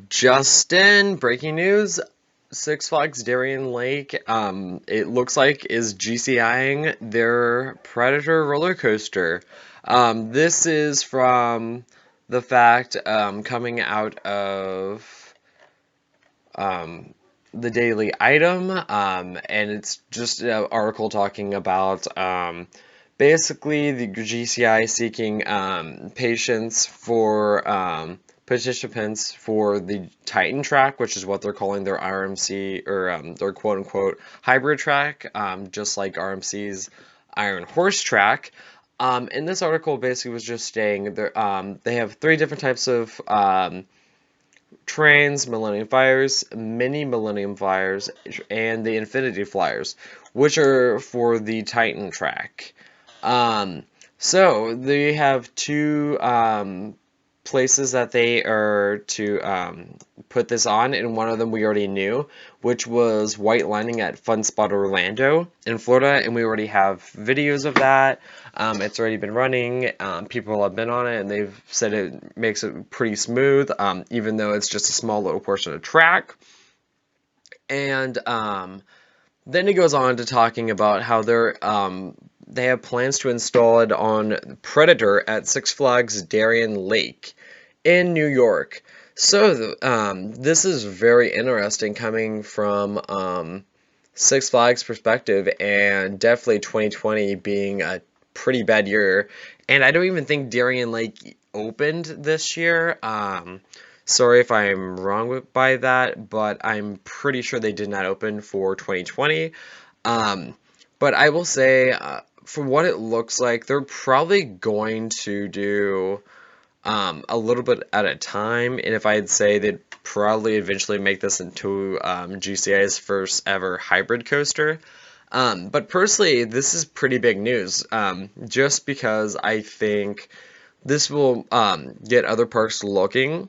Justin, breaking news. Six Flags Darien Lake, it looks like is GCIing their Predator roller coaster. This is from the fact coming out of um, the Daily Item, and it's just an article talking about basically the GCI seeking patients for participants for the Titan track, which is what they're calling their RMC or their quote unquote hybrid track, just like RMC's Iron Horse track. And this article basically was just saying they have three different types of trains, Millennium Flyers, Mini Millennium Flyers, and the Infinity Flyers, which are for the Titan track. Um, so they have two places that they are to put this on, and one of them we already knew, which was White Lining at Fun Spot Orlando in Florida, and we already have videos of that. It's already been running. People have been on it, and they've said it makes it pretty smooth, even though it's just a small little portion of track. And then it goes on to talking about how they have plans to install it on Predator at Six Flags Darien Lake in New York. So this is very interesting coming from Six Flags perspective, and definitely 2020 being a pretty bad year. And I don't even think Darien Lake opened this year. Sorry if I'm wrong by that, but I'm pretty sure they did not open for 2020. Um, but I will say, for what it looks like, they're probably going to do a little bit at a time. And if I'd say they'd probably eventually make this into GCI's first ever hybrid coaster. But personally, this is pretty big news, just because I think this will get other parks looking,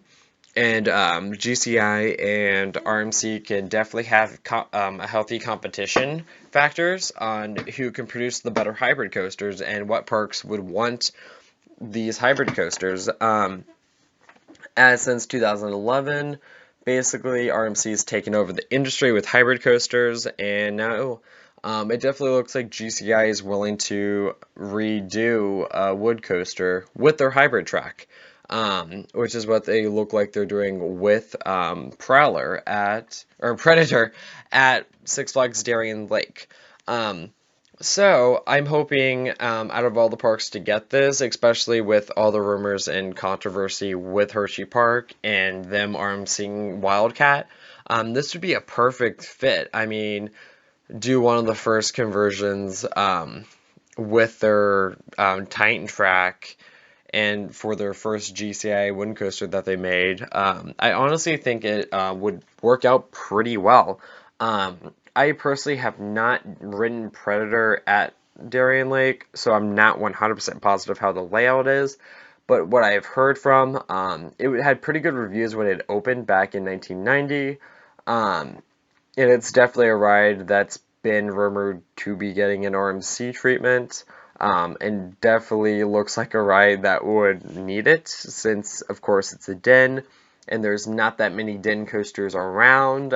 and GCI and RMC can definitely have a healthy competition factors on who can produce the better hybrid coasters and what parks would want these hybrid coasters. As since 2011, basically RMC has taken over the industry with hybrid coasters, and now it definitely looks like GCI is willing to redo a wood coaster with their hybrid track, which is what they look like they're doing with Predator at Six Flags Darien Lake. So I'm hoping out of all the parks to get this, especially with all the rumors and controversy with Hershey Park and them seeing Wildcat, this would be a perfect fit. I mean, do one of the first conversions with their Titan track and for their first GCI wind coaster that they made. I honestly think it would work out pretty well. I personally have not ridden Predator at Darien Lake, so I'm not 100% positive how the layout is. But what I have heard from, it had pretty good reviews when it opened back in 1990. And it's definitely a ride that's been rumored to be getting an RMC treatment. And definitely looks like a ride that would need it, since, of course, it's a den, and there's not that many den coasters around.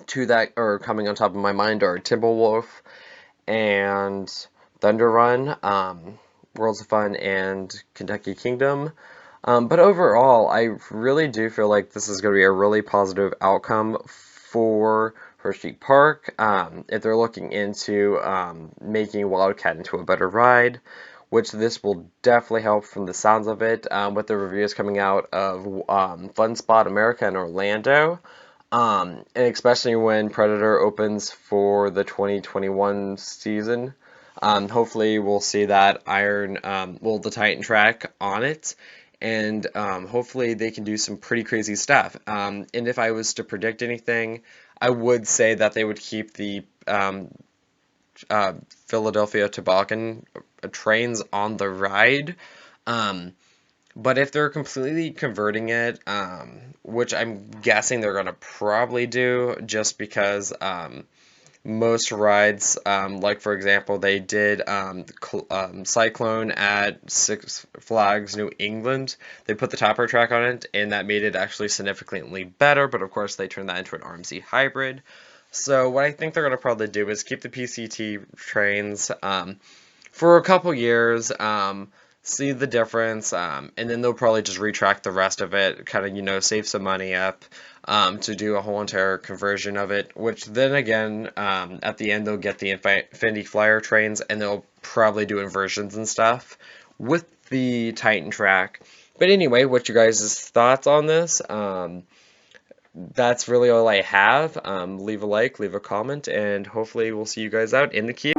Two that are coming on top of my mind are Timberwolf and Thunder Run, Worlds of Fun, and Kentucky Kingdom. But overall, I really do feel like this is going to be a really positive outcome for Hershey Park if they're looking into making Wildcat into a better ride, which this will definitely help from the sounds of it, with the reviews coming out of Fun Spot America in Orlando. And especially when Predator opens for the 2021 season. Hopefully we'll see that the Titan track on it, and hopefully they can do some pretty crazy stuff. And if I was to predict anything, I would say that they would keep the Philadelphia Toboggan trains on the ride. But if they're completely converting it, which I'm guessing they're going to probably do, just because most rides, like for example, they did Cyclone at Six Flags New England. They put the topper track on it, and that made it actually significantly better, but of course they turned that into an RMC hybrid. So what I think they're going to probably do is keep the PCT trains for a couple years, see the difference, and then they'll probably just retrack the rest of it, kind of, save some money up to do a whole entire conversion of it, which then again, at the end, they'll get the Infinity Flyer trains, and they'll probably do inversions and stuff with the Titan track. But anyway, what's your guys' thoughts on this? That's really all I have. Leave a like, leave a comment, and hopefully we'll see you guys out in the queue.